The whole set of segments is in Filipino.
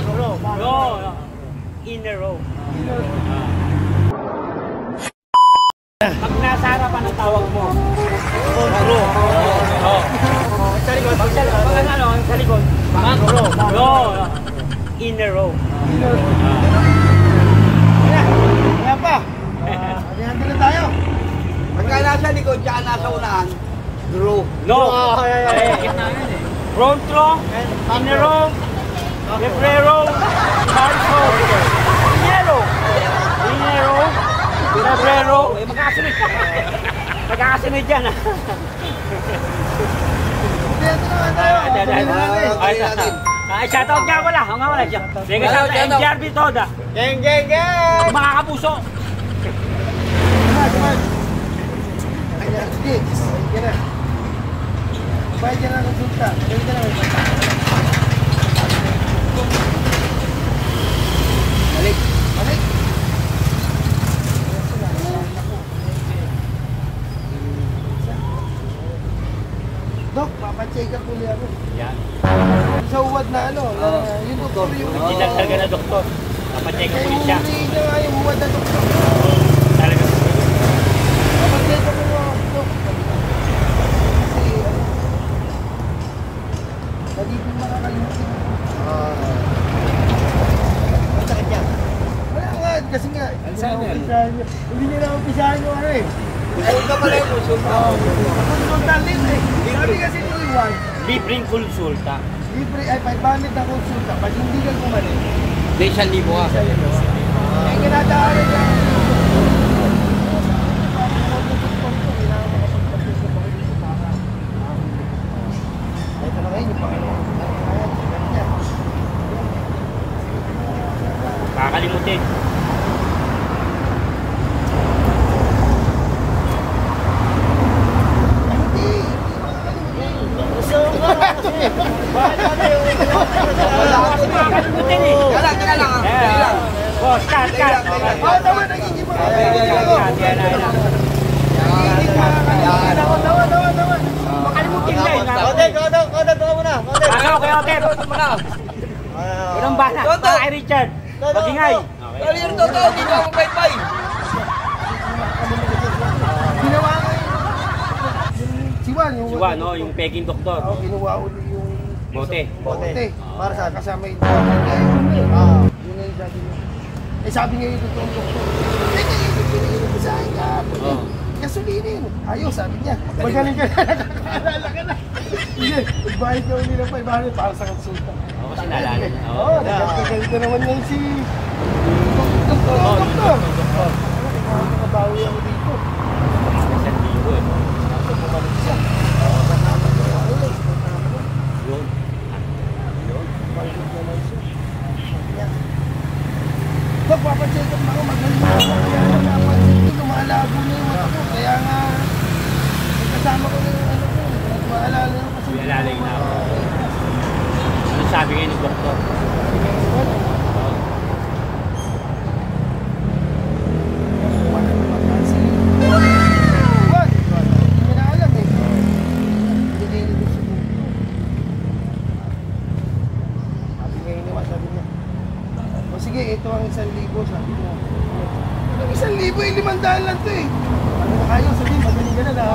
row. Inner row. Pag nasa harapan ang tawag mo, front row. Sa likod, pag sa likod, back row. Inner row. Kaya pa. Hati-hati na tayo. Pagka nasa likod, tsaka nasa unahan, row. No. Front row, inner row, left row, back row, inner row, left row. Magkakasunod yan. Shoutout nga wala. Sige, shoutout NJRB Toda. Geng! Mga kapuso. Sige, sige na. Bayad ka na konsulta. Bayad ka na konsulta. Balik. Dok, papacheck up ulit ako. Yan. Sa uwad na yung doktor yung... Hindi nagsaga na doktor. Papacheck up ulit siya. Hindi na nga yung uwad na doktor. Talaga. Papacheck up ulit, Dok. Kasi, hindi ko makakalimutin. Masakit yan. Wala nga, kasi nga. Hindi nila umpisahan yung ano eh. Konsulta pala yung konsulta. Konsulta din eh. Sabi kasi ito iwan. Libreng konsulta. Libre ay 500 na konsulta. Pag hindi ka kumali. Hindi, 1,000 ka. Ay kinadaanan niya. Ito na ngayon yung pangalawa. Kakalimutin. Teka lang. Boss, cut. Tawa, nagiging mga. Tawa. Makalimutin na yun. Kote, tawa mo na. Okay. Unang bala. Kay Richard. Magingay. Pero yung totoo, hindi ko ako pay-pay. Ginawa ko yung Siwan, yung peking doktor. ginawa ulit yung Bote. para sa kasama yung yun na yung sabi niya. Sabi niya yung totoong doktor. Hindi sa akin ka. Gasolinin. Ayaw, sabi niya. Magaling ka na, nakakaalala ka na. Hindi, bayad ka ulit ng 500 para sa konsulta. Oo, kasi naalala niya. Nagkagalito naman yan si doktor. Nakabawi ako dito. Sa libo eh. Nasa bumalik siya. Yun. Balik naman siya. Dok, papacheck up ako. Magaling ako. Kaya nga napansin ko, lumalabo na yung mata ko. Kaya nga, kasama ko na yung ano ko. Maalala na kasi. Maalala na ako. Ano sabi ngayon ng doktor? Sige, ito ang 1,000, sabi niya. Ang 1,000 eh, 500 lang ito eh. Ano na kayo, sabihin, magaling ka na na.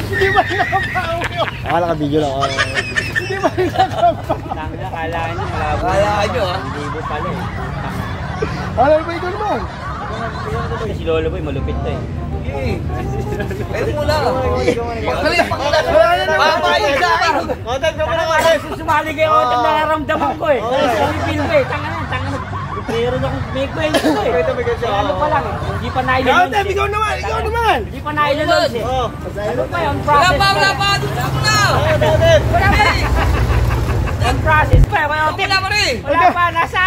Hindi ba nakapawi? Akala ka video lang. Hindi ba nakapawi? Akala niyo malabo. Akala niyo, ha? Libo pala eh. Alam ba ikaw naman? Kasi si Lolo Boy malupit to eh. Pero muna. Magaling. Papayin sa akin. Contact ka muna Tanga na, sumali kayo ako itong nararamdaman ko eh. Sabi film eh, tanga na. Meron akong may kwento ko eh. Ano pa lang eh, hindi pa na-ilunod eh. Ikaw naman! Hindi pa na-ilunod eh. Ano pa yun, process pa. Wala pa. Doon ako na. Wala pa. Ang process pa eh. Wala pa rin. Wala pa, nasa...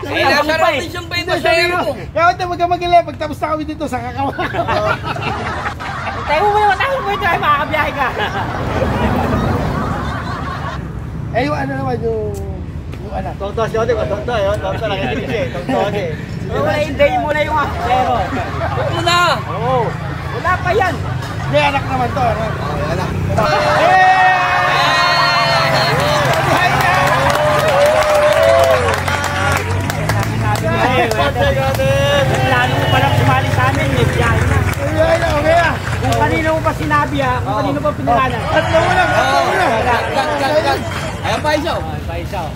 Ay, nasa rotation pa ito sa air mo. Kaya huwag ka mag-ilay, pagtapos na kami dito sa kakawa. Tayo mo ito ay makakabiyahe ka. Eh yung ano naman yung anak. Tonto siya, di ba? Tonto yun. Tonto lang hindi siya. Tonto kasi. Hindi muna yung zero. Muna. Oo. Wala pa yan. May anak naman to. Anak. Plano mo palang sumali sa amin, eh. Biyahe na. Ay, na, okay ah. Kung kanino mo pa sinabi ha, kung kanino pa pinalanan. Tatlo mo lang, tatlo mo lang. Ayan pa isa. Paisaw.